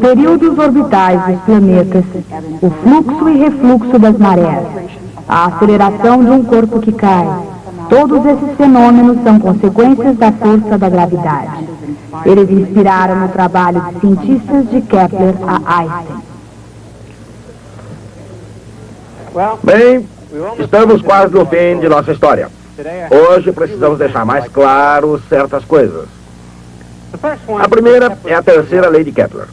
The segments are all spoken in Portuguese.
períodos orbitais dos planetas, o fluxo e refluxo das marés, a aceleração de um corpo que cai. Todos esses fenômenos são consequências da força da gravidade. Eles inspiraram o trabalho de cientistas de Kepler a Einstein. Bem, estamos quase no fim de nossa história. Hoje precisamos deixar mais claro certas coisas. A primeira é a terceira lei de Kepler.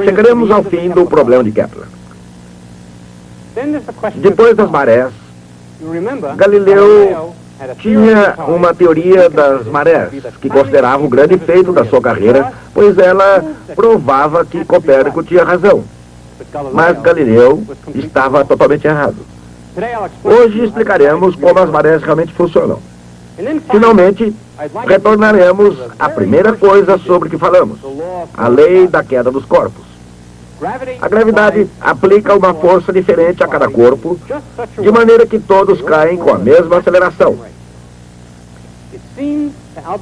Chegaremos ao fim do problema de Kepler. Depois das marés, Galileu tinha uma teoria das marés, que considerava um grande feito da sua carreira, pois ela provava que Copérnico tinha razão. Mas Galileu estava totalmente errado. Hoje explicaremos como as marés realmente funcionam. Finalmente, retornaremos à primeira coisa sobre que falamos, a lei da queda dos corpos. A gravidade aplica uma força diferente a cada corpo, de maneira que todos caem com a mesma aceleração.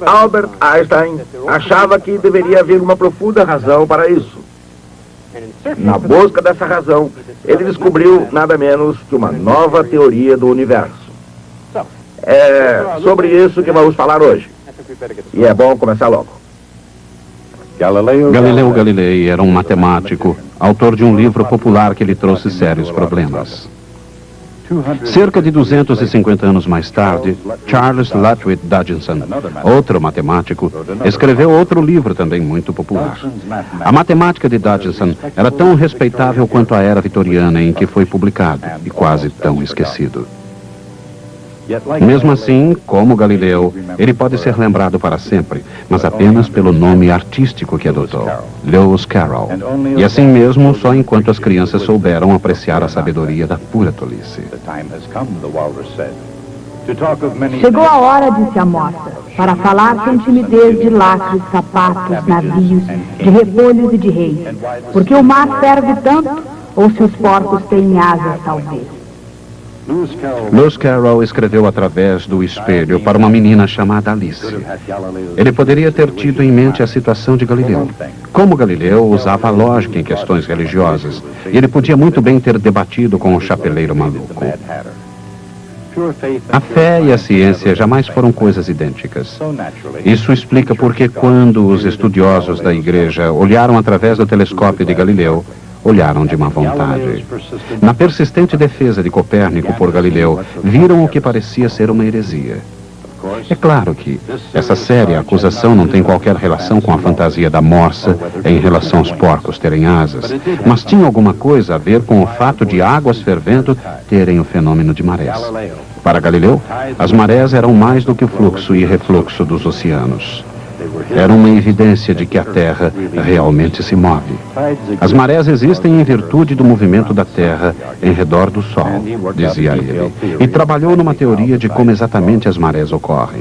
Albert Einstein achava que deveria haver uma profunda razão para isso. Na busca dessa razão, ele descobriu nada menos que uma nova teoria do universo. É sobre isso que vamos falar hoje. E é bom começar logo. Galileu Galilei era um matemático, autor de um livro popular que lhe trouxe sérios problemas. Cerca de 250 anos mais tarde, Charles Lutwidge Dodgson, outro matemático, escreveu outro livro também muito popular. A matemática de Dodgson era tão respeitável quanto a era vitoriana em que foi publicado, e quase tão esquecido. Mesmo assim, como Galileu, ele pode ser lembrado para sempre, mas apenas pelo nome artístico que adotou, Lewis Carroll. E assim mesmo, só enquanto as crianças souberam apreciar a sabedoria da pura tolice. Chegou a hora, disse a moça, para falar sem timidez de lacres, sapatos, navios, de repolhos e de reis. Porque o mar serve tanto, ou se os porcos têm asas, talvez. Lewis Carroll escreveu através do espelho para uma menina chamada Alice. Ele poderia ter tido em mente a situação de Galileu. Como Galileu usava a lógica em questões religiosas, e ele podia muito bem ter debatido com o chapeleiro maluco. A fé e a ciência jamais foram coisas idênticas. Isso explica porque quando os estudiosos da igreja olharam através do telescópio de Galileu, olharam de má vontade. Na persistente defesa de Copérnico por Galileu, viram o que parecia ser uma heresia. É claro que essa séria acusação não tem qualquer relação com a fantasia da morsa em relação aos porcos terem asas, mas tinha alguma coisa a ver com o fato de águas fervendo terem o fenômeno de marés. Para Galileu, as marés eram mais do que o fluxo e refluxo dos oceanos. Era uma evidência de que a Terra realmente se move. As marés existem em virtude do movimento da Terra em redor do Sol, dizia ele, e trabalhou numa teoria de como exatamente as marés ocorrem.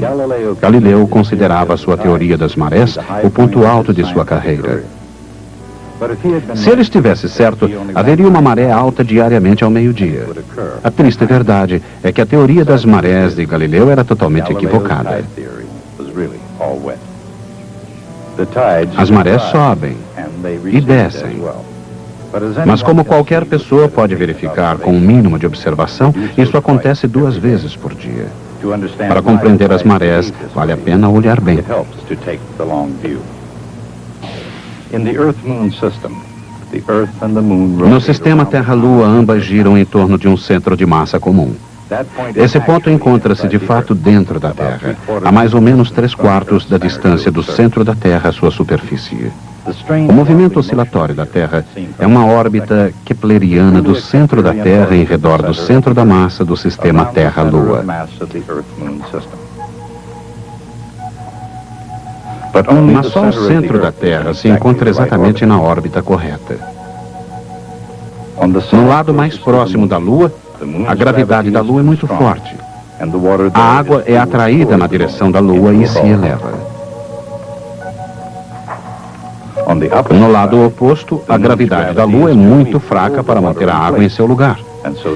Galileu considerava a sua teoria das marés o ponto alto de sua carreira. Se ele estivesse certo, haveria uma maré alta diariamente ao meio-dia. A triste verdade é que a teoria das marés de Galileu era totalmente equivocada. As marés sobem e descem. Mas como qualquer pessoa pode verificar com um mínimo de observação, isso acontece 2 vezes por dia. Para compreender as marés, vale a pena olhar bem. No sistema Terra-Lua, ambas giram em torno de um centro de massa comum. Esse ponto encontra-se de fato dentro da Terra, a mais ou menos 3/4 da distância do centro da Terra à sua superfície. O movimento oscilatório da Terra é uma órbita kepleriana do centro da Terra em redor do centro da massa do sistema Terra-Lua. Mas só o centro da Terra se encontra exatamente na órbita correta. No lado mais próximo da Lua, a gravidade da Lua é muito forte. A água é atraída na direção da Lua e se eleva. No lado oposto, a gravidade da Lua é muito fraca para manter a água em seu lugar.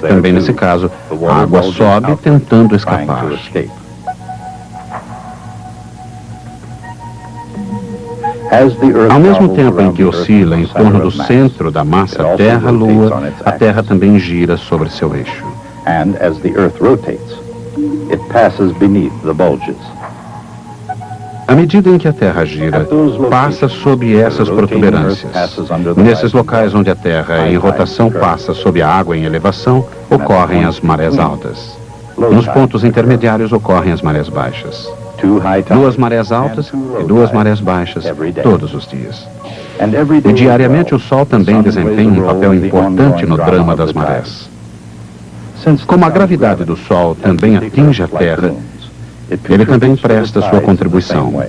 Também nesse caso, a água sobe tentando escapar. Ao mesmo tempo em que oscila em torno do centro da massa Terra-Lua, a Terra também gira sobre seu eixo. And as the Earth rotates, it passes beneath the bulges. À medida em que a Terra gira, passa sob essas protuberâncias. Nesses locais onde a Terra em rotação passa sob a água em elevação, ocorrem as marés altas. Nos pontos intermediários ocorrem as marés baixas. 2 marés altas e 2 marés baixas todos os dias. E diariamente o Sol também desempenha um papel importante no drama das marés. Como a gravidade do Sol também atinge a Terra, ele também presta sua contribuição.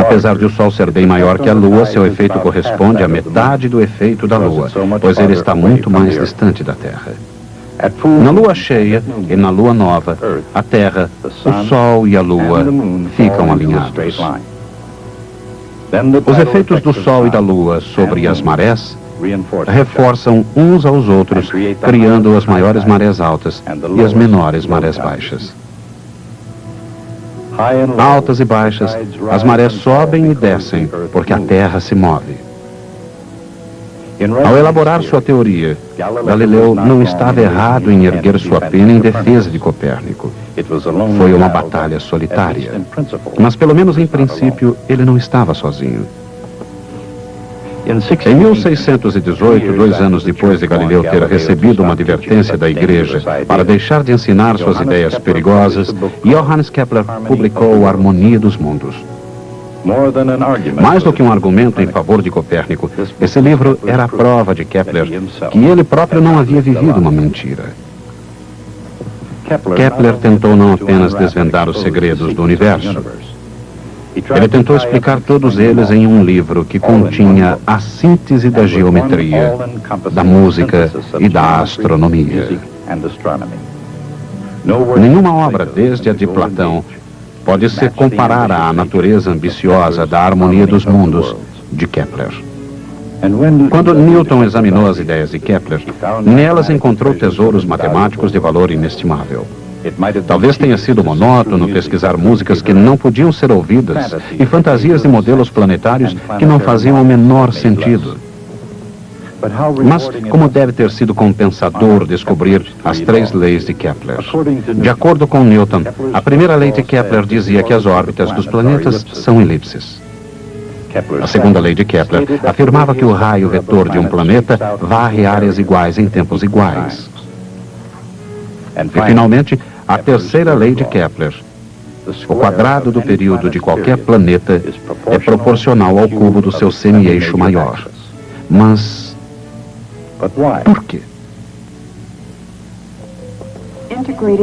Apesar de o Sol ser bem maior que a Lua, seu efeito corresponde à metade do efeito da Lua, pois ele está muito mais distante da Terra. Na Lua cheia e na Lua nova, a Terra, o Sol e a Lua ficam alinhados. Os efeitos do Sol e da Lua sobre as marés reforçam uns aos outros, criando as maiores marés altas e as menores marés baixas. Altas e baixas, as marés sobem e descem, porque a Terra se move. Ao elaborar sua teoria, Galileu não estava errado em erguer sua pena em defesa de Copérnico. Foi uma batalha solitária. Mas, pelo menos em princípio, ele não estava sozinho. Em 1618, 2 anos depois de Galileu ter recebido uma advertência da Igreja para deixar de ensinar suas ideias perigosas, Johannes Kepler publicou A Harmonia dos Mundos. Mais do que um argumento em favor de Copérnico, esse livro era a prova de Kepler que ele próprio não havia vivido uma mentira. Kepler tentou não apenas desvendar os segredos do universo. Ele tentou explicar todos eles em um livro que continha a síntese da geometria, da música e da astronomia. Nenhuma obra, desde a de Platão, pode se comparar à natureza ambiciosa da Harmonia dos Mundos de Kepler. Quando Newton examinou as ideias de Kepler, nelas encontrou tesouros matemáticos de valor inestimável. Talvez tenha sido monótono pesquisar músicas que não podiam ser ouvidas e fantasias de modelos planetários que não faziam o menor sentido. Mas como deve ter sido compensador descobrir as 3 leis de Kepler? De acordo com Newton, a primeira lei de Kepler dizia que as órbitas dos planetas são elipses. A segunda lei de Kepler afirmava que o raio vetor de um planeta varre áreas iguais em tempos iguais. E, finalmente, a terceira lei de Kepler. O quadrado do período de qualquer planeta é proporcional ao cubo do seu semi-eixo maior. Mas por quê?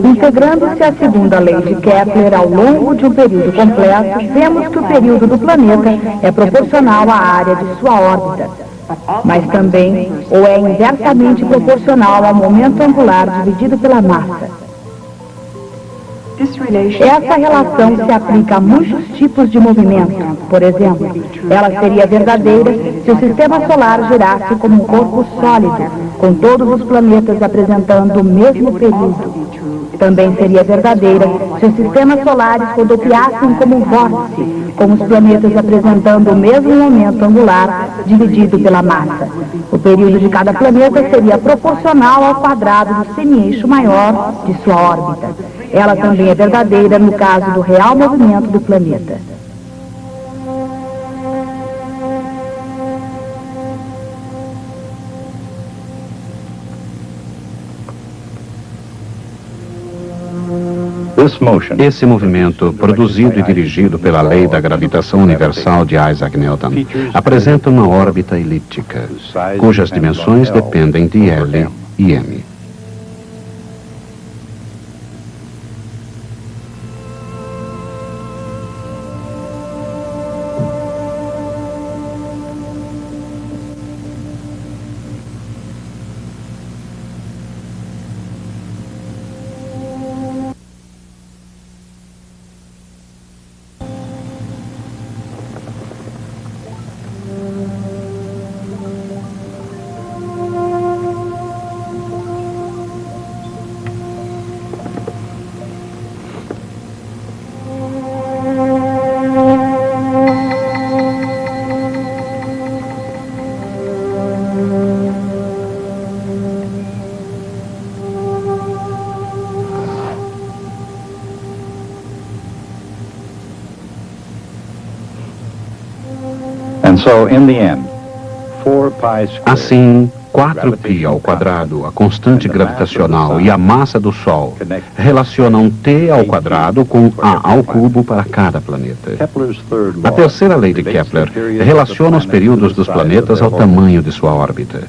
Integrando-se à segunda lei de Kepler ao longo de um período completo, vemos que o período do planeta é proporcional à área de sua órbita, mas também ou é inversamente proporcional ao momento angular dividido pela massa. Essa relação se aplica a muitos tipos de movimento. Por exemplo, ela seria verdadeira se o sistema solar girasse como um corpo sólido, com todos os planetas apresentando o mesmo período. Também seria verdadeira se os sistemas solares rodopiassem como um vórtice, com os planetas apresentando o mesmo momento angular dividido pela massa. O período de cada planeta seria proporcional ao quadrado do semi-eixo maior de sua órbita. Ela também é verdadeira no caso do real movimento do planeta. Esse movimento, produzido e dirigido pela lei da gravitação universal de Isaac Newton, apresenta uma órbita elíptica, cujas dimensões dependem de L e M. And so, in the end, 4π squared Assim, 4π ao quadrado, a constante gravitacional e a massa do Sol relacionam T ao quadrado com A ao cubo para cada planeta. Kepler's third A law terceira lei de Kepler relaciona os períodos dos planetas ao tamanho de sua órbita.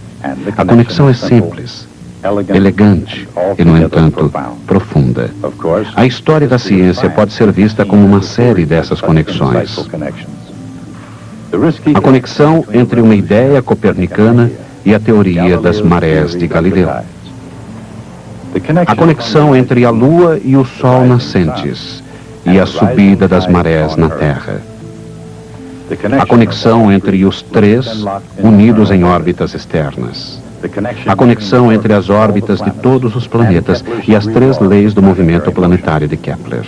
A conexão é simples, elegante e, no entanto, profunda. A história da ciência pode ser vista como uma série dessas conexões. A conexão entre uma ideia copernicana e a teoria das marés de Galileu. A conexão entre a Lua e o Sol nascentes e a subida das marés na Terra. A conexão entre os três unidos em órbitas externas. A conexão entre as órbitas de todos os planetas e as três leis do movimento planetário de Kepler.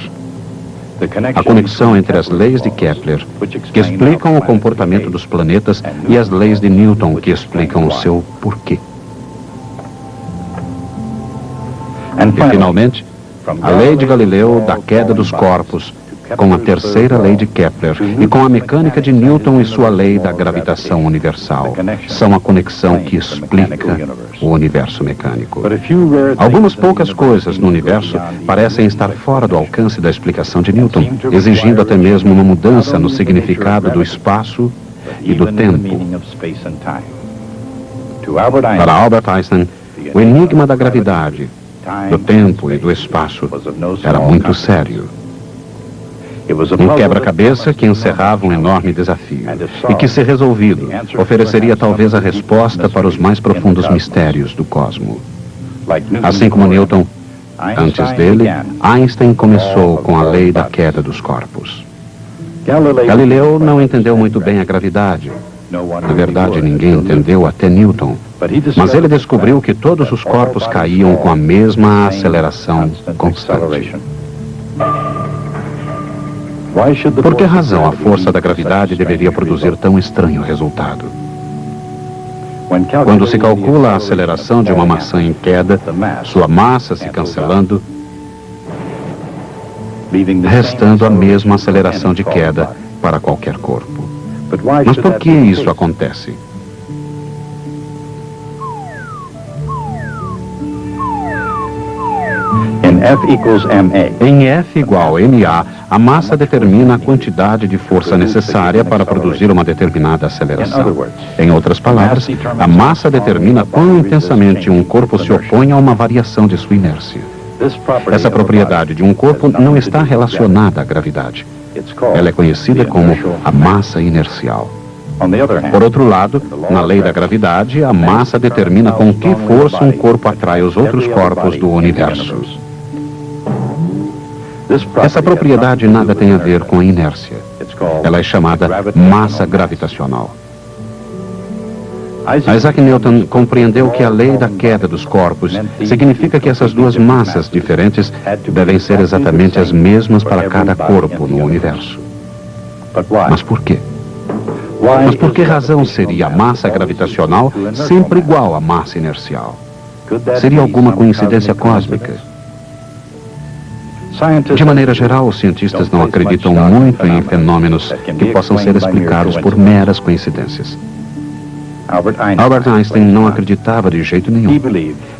A conexão entre as leis de Kepler, que explicam o comportamento dos planetas, e as leis de Newton, que explicam o seu porquê. E, finalmente, a lei de Galileu da queda dos corpos, com a terceira lei de Kepler e com a mecânica de Newton e sua lei da gravitação universal, são a conexão que explica o universo mecânico. Algumas poucas coisas no universo parecem estar fora do alcance da explicação de Newton, exigindo até mesmo uma mudança no significado do espaço e do tempo. Para Albert Einstein, o enigma da gravidade, do tempo e do espaço era muito sério. Um quebra-cabeça que encerrava um enorme desafio e que, se resolvido, ofereceria talvez a resposta para os mais profundos mistérios do cosmos. Assim como Newton, antes dele, Einstein começou com a lei da queda dos corpos. Galileu não entendeu muito bem a gravidade. Na verdade, ninguém entendeu até Newton. Mas ele descobriu que todos os corpos caíam com a mesma aceleração constante. Por que razão a força da gravidade deveria produzir tão estranho resultado? Quando se calcula a aceleração de uma maçã em queda, sua massa se cancelando, restando a mesma aceleração de queda para qualquer corpo. Mas por que isso acontece? Em F igual ma, a massa determina a quantidade de força necessária para produzir uma determinada aceleração. Em outras palavras, a massa determina quão intensamente um corpo se opõe a uma variação de sua inércia. Essa propriedade de um corpo não está relacionada à gravidade. Ela é conhecida como a massa inercial. Por outro lado, na lei da gravidade, a massa determina com que força um corpo atrai os outros corpos do universo. Essa propriedade nada tem a ver com a inércia. Ela é chamada massa gravitacional. Isaac Newton compreendeu que a lei da queda dos corpos significa que essas duas massas diferentes devem ser exatamente as mesmas para cada corpo no universo. Mas por quê? Mas por que razão seria a massa gravitacional sempre igual à massa inercial? Seria alguma coincidência cósmica? De maneira geral, os cientistas não acreditam muito em fenômenos que possam ser explicados por meras coincidências. Albert Einstein não acreditava de jeito nenhum.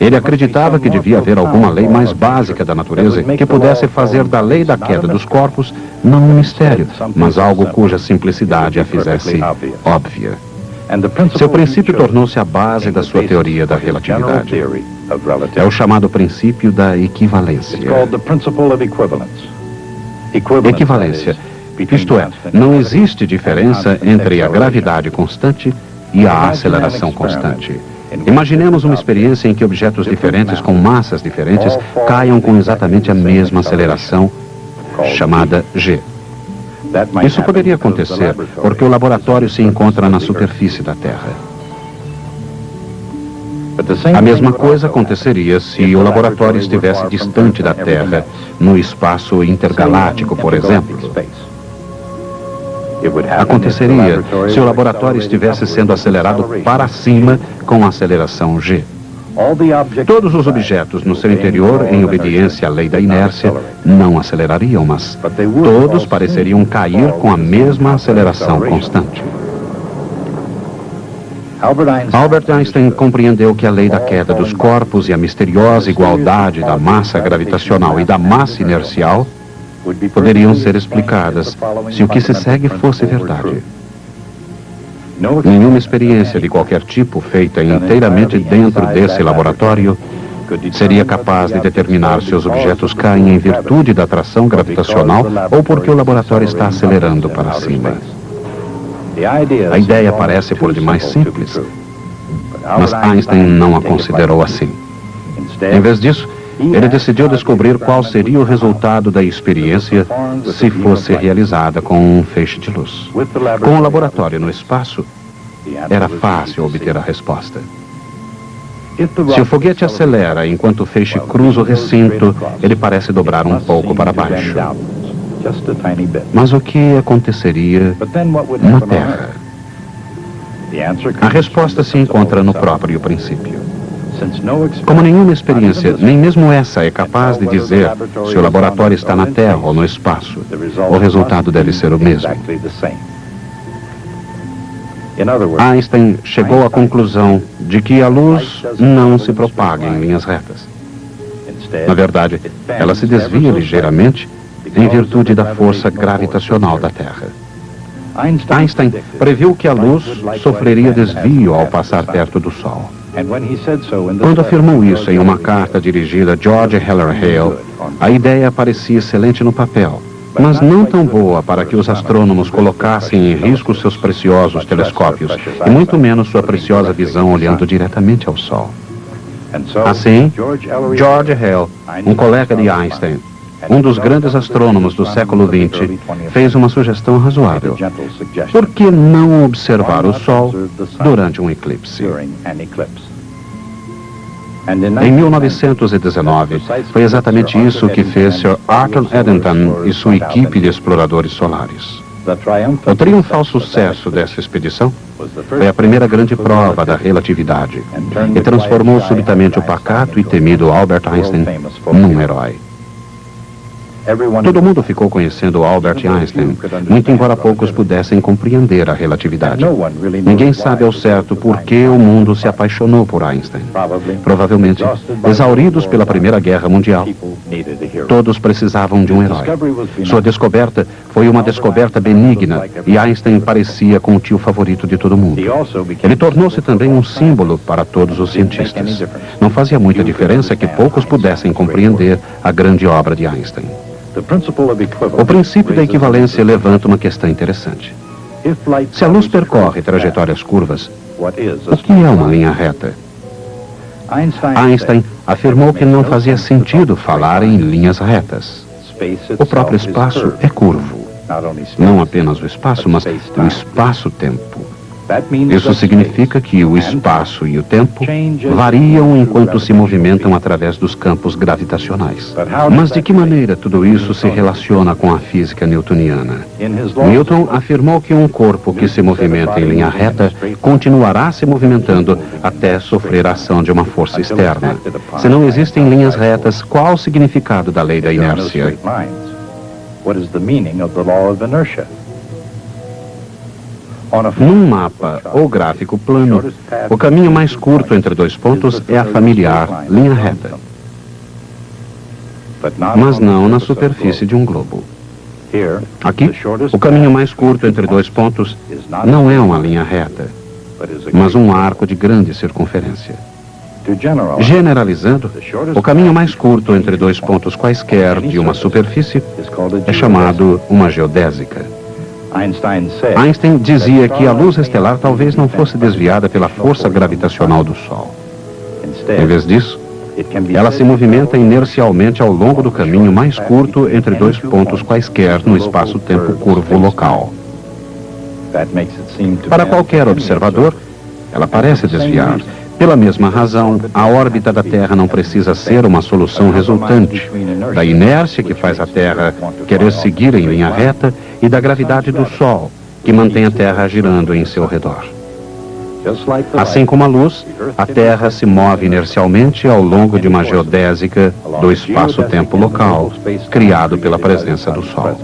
Ele acreditava que devia haver alguma lei mais básica da natureza que pudesse fazer da lei da queda dos corpos não um mistério, mas algo cuja simplicidade a fizesse óbvia. Seu princípio tornou-se a base da sua teoria da relatividade. É o chamado princípio da equivalência. Equivalência, isto é, não existe diferença entre a gravidade constante e a aceleração constante. Imaginemos uma experiência em que objetos diferentes com massas diferentes caiam com exatamente a mesma aceleração, chamada g. Isso poderia acontecer porque o laboratório se encontra na superfície da Terra. A mesma coisa aconteceria se o laboratório estivesse distante da Terra, no espaço intergaláctico, por exemplo. Aconteceria se o laboratório estivesse sendo acelerado para cima com aceleração g. Todos os objetos no seu interior, em obediência à lei da inércia, não acelerariam, mas todos pareceriam cair com a mesma aceleração constante. Albert Einstein compreendeu que a lei da queda dos corpos e a misteriosa igualdade da massa gravitacional e da massa inercial poderiam ser explicadas se o que se segue fosse verdade. Nenhuma experiência de qualquer tipo feita inteiramente dentro desse laboratório seria capaz de determinar se os objetos caem em virtude da atração gravitacional ou porque o laboratório está acelerando para cima. A ideia parece por demais simples, mas Einstein não a considerou assim. Em vez disso, ele decidiu descobrir qual seria o resultado da experiência se fosse realizada com um feixe de luz. Com o laboratório no espaço, era fácil obter a resposta. Se o foguete acelera enquanto o feixe cruza o recinto, ele parece dobrar um pouco para baixo. Mas o que aconteceria na Terra? A resposta se encontra no próprio princípio. Como nenhuma experiência, nem mesmo essa, é capaz de dizer se o laboratório está na Terra ou no espaço, o resultado deve ser o mesmo. Einstein chegou à conclusão de que a luz não se propaga em linhas retas. Na verdade, ela se desvia ligeiramente em virtude da força gravitacional da Terra. Einstein previu que a luz sofreria desvio ao passar perto do Sol. Quando afirmou isso em uma carta dirigida a George Heller Hale, a ideia parecia excelente no papel, mas não tão boa para que os astrônomos colocassem em risco seus preciosos telescópios, e muito menos sua preciosa visão olhando diretamente ao Sol. Assim, George Hale, um colega de Einstein, um dos grandes astrônomos do século XX, fez uma sugestão razoável. Por que não observar o Sol durante um eclipse? Em 1919, foi exatamente isso que fez Sir Arthur Eddington e sua equipe de exploradores solares. O triunfal sucesso dessa expedição foi a primeira grande prova da relatividade e transformou subitamente o pacato e temido Albert Einstein num herói. Todo mundo ficou conhecendo Albert Einstein, muito embora poucos pudessem compreender a relatividade. Ninguém sabe ao certo por que o mundo se apaixonou por Einstein. Provavelmente, exauridos pela Primeira Guerra Mundial, todos precisavam de um herói. Sua descoberta foi uma descoberta benigna e Einstein parecia com o tio favorito de todo mundo. Ele tornou-se também um símbolo para todos os cientistas. Não fazia muita diferença que poucos pudessem compreender a grande obra de Einstein. O princípio da equivalência levanta uma questão interessante. Se a luz percorre trajetórias curvas, o que é uma linha reta? Einstein afirmou que não fazia sentido falar em linhas retas. O próprio espaço é curvo. Não apenas o espaço, mas o espaço-tempo. Isso significa que o espaço e o tempo variam enquanto se movimentam através dos campos gravitacionais. Mas de que maneira tudo isso se relaciona com a física newtoniana? Newton afirmou que um corpo que se movimenta em linha reta continuará se movimentando até sofrer a ação de uma força externa. Se não existem linhas retas, qual o significado da lei da inércia? Num mapa ou gráfico plano, o caminho mais curto entre dois pontos é a familiar linha reta, mas não na superfície de um globo. Aqui, o caminho mais curto entre dois pontos não é uma linha reta, mas um arco de grande circunferência. Generalizando, o caminho mais curto entre dois pontos quaisquer de uma superfície é chamado uma geodésica. Einstein dizia que a luz estelar talvez não fosse desviada pela força gravitacional do Sol. Em vez disso, ela se movimenta inercialmente ao longo do caminho mais curto entre dois pontos quaisquer no espaço-tempo curvo local. Para qualquer observador, ela parece desviar. Pela mesma razão, a órbita da Terra não precisa ser uma solução resultante da inércia que faz a Terra querer seguir em linha reta e da gravidade do Sol, que mantém a Terra girando em seu redor. Assim como a luz, a Terra se move inercialmente ao longo de uma geodésica do espaço-tempo local, criado pela presença do Sol.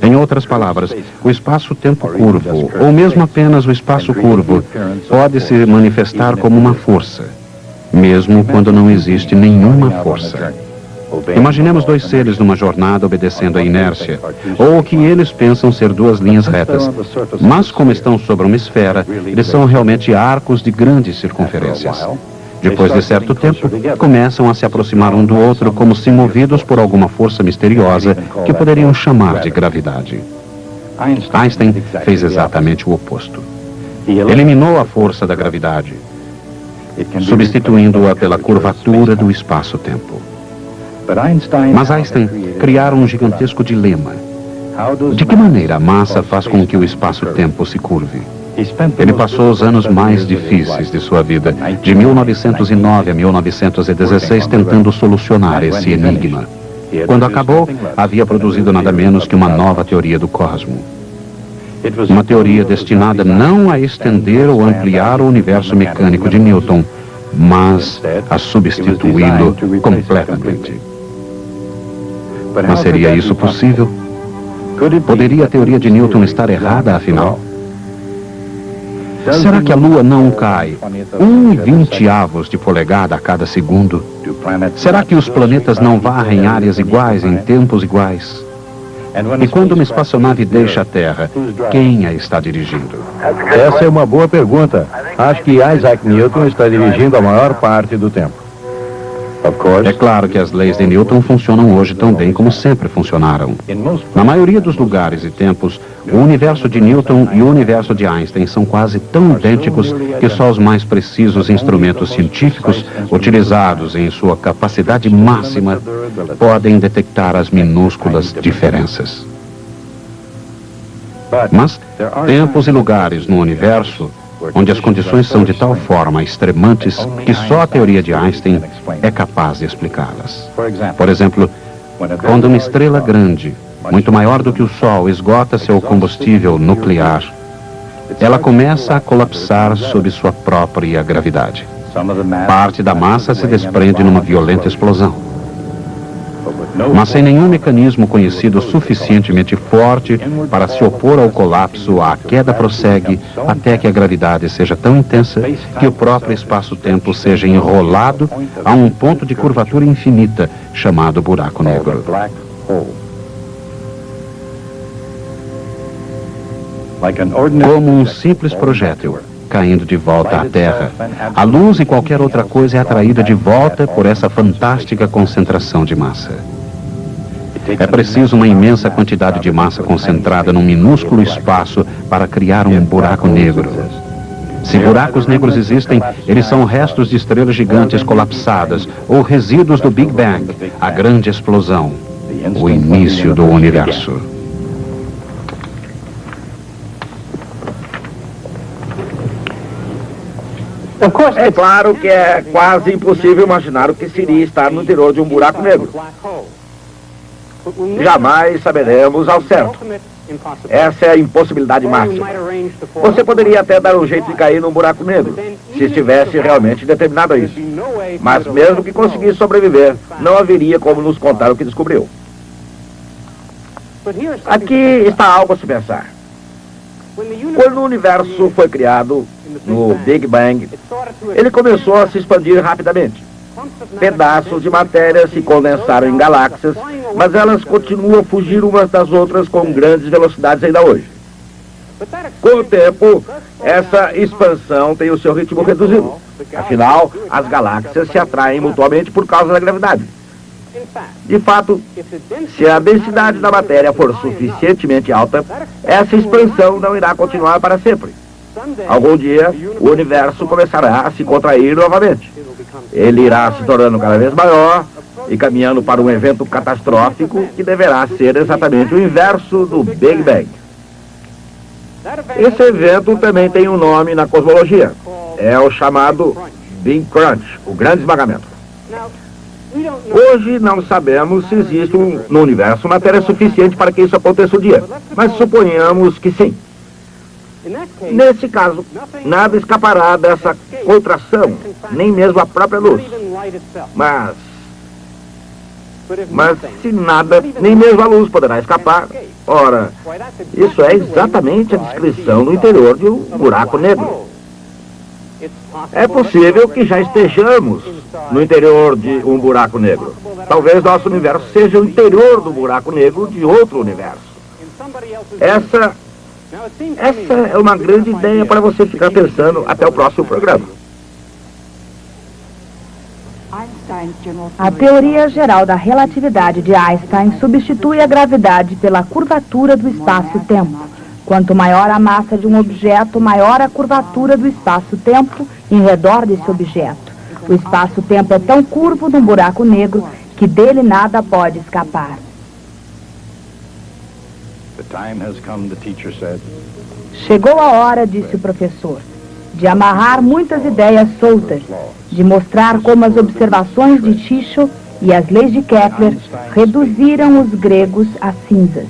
Em outras palavras, o espaço-tempo curvo, ou mesmo apenas o espaço curvo, pode se manifestar como uma força, mesmo quando não existe nenhuma força. Imaginemos dois seres numa jornada obedecendo à inércia, ou o que eles pensam ser duas linhas retas. Mas como estão sobre uma esfera, eles são realmente arcos de grandes circunferências. Depois de certo tempo, começam a se aproximar um do outro como se movidos por alguma força misteriosa que poderiam chamar de gravidade. Einstein fez exatamente o oposto. Eliminou a força da gravidade, substituindo-a pela curvatura do espaço-tempo. Mas Einstein criara um gigantesco dilema. De que maneira a massa faz com que o espaço-tempo se curve? Ele passou os anos mais difíceis de sua vida, de 1909 a 1916, tentando solucionar esse enigma. Quando acabou, havia produzido nada menos que uma nova teoria do cosmo. Uma teoria destinada não a estender ou ampliar o universo mecânico de Newton, mas a substituí-lo completamente. Mas seria isso possível? Poderia a teoria de Newton estar errada, afinal? Será que a Lua não cai 1/20 de polegada a cada segundo? Será que os planetas não varrem áreas iguais em tempos iguais? E quando uma espaçonave deixa a Terra, quem a está dirigindo? Essa é uma boa pergunta. Acho que Isaac Newton está dirigindo a maior parte do tempo. É claro que as leis de Newton funcionam hoje tão bem como sempre funcionaram. Na maioria dos lugares e tempos, o universo de Newton e o universo de Einstein são quase tão idênticos que só os mais precisos instrumentos científicos, utilizados em sua capacidade máxima, podem detectar as minúsculas diferenças. Mas tempos e lugares no universo onde as condições são de tal forma extremantes que só a teoria de Einstein é capaz de explicá-las. Por exemplo, quando uma estrela grande, muito maior do que o Sol, esgota seu combustível nuclear, ela começa a colapsar sob sua própria gravidade. Parte da massa se desprende numa violenta explosão. Mas sem nenhum mecanismo conhecido suficientemente forte para se opor ao colapso, a queda prossegue até que a gravidade seja tão intensa que o próprio espaço-tempo seja enrolado a um ponto de curvatura infinita, chamado buraco negro. Como um simples projétil caindo de volta à Terra, a luz e qualquer outra coisa é atraída de volta por essa fantástica concentração de massa. É preciso uma imensa quantidade de massa concentrada num minúsculo espaço para criar um buraco negro. Se buracos negros existem, eles são restos de estrelas gigantes colapsadas ou resíduos do Big Bang, a grande explosão, o início do universo. É claro que é quase impossível imaginar o que seria estar no interior de um buraco negro. Jamais saberemos ao certo. Essa é a impossibilidade máxima. Você poderia até dar um jeito de cair num buraco negro, se estivesse realmente determinado a isso. Mas mesmo que conseguisse sobreviver, não haveria como nos contar o que descobriu. Aqui está algo a se pensar. Quando o universo foi criado, no Big Bang, ele começou a se expandir rapidamente. Pedaços de matéria se condensaram em galáxias, mas elas continuam a fugir umas das outras com grandes velocidades ainda hoje. Com o tempo, essa expansão tem o seu ritmo reduzido. Afinal, as galáxias se atraem mutuamente por causa da gravidade. De fato, se a densidade da matéria for suficientemente alta, essa expansão não irá continuar para sempre. Algum dia, o universo começará a se contrair novamente. Ele irá se tornando cada vez maior e caminhando para um evento catastrófico que deverá ser exatamente o inverso do Big Bang. Esse evento também tem um nome na cosmologia. É o chamado Big Crunch, o grande esmagamento. Hoje não sabemos se existe no universo matéria suficiente para que isso aconteça um dia, mas suponhamos que sim. Nesse caso, nada escapará dessa contração, nem mesmo a própria luz. Mas Mas se nada, nem mesmo a luz poderá escapar. Ora, isso é exatamente a descrição do interior de um buraco negro. É possível que já estejamos no interior de um buraco negro. Talvez nosso universo seja o interior do buraco negro de outro universo. Essa é uma grande ideia para você ficar pensando até o próximo programa. A teoria geral da relatividade de Einstein substitui a gravidade pela curvatura do espaço-tempo. Quanto maior a massa de um objeto, maior a curvatura do espaço-tempo em redor desse objeto. O espaço-tempo é tão curvo num buraco negro que dele nada pode escapar. Chegou a hora, disse o professor, de amarrar muitas ideias soltas, de mostrar como as observações de Tycho e as leis de Kepler reduziram os gregos a cinzas,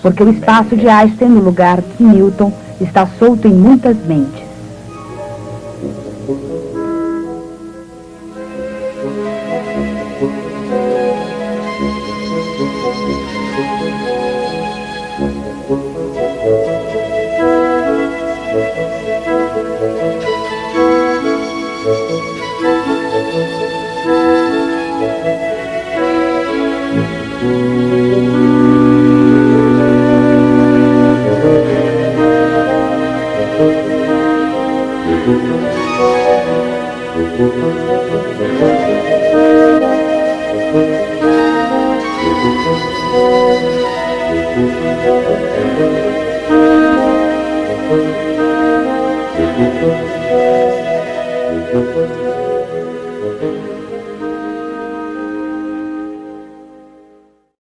porque o espaço de Einstein no lugar de Newton está solto em muitas mentes.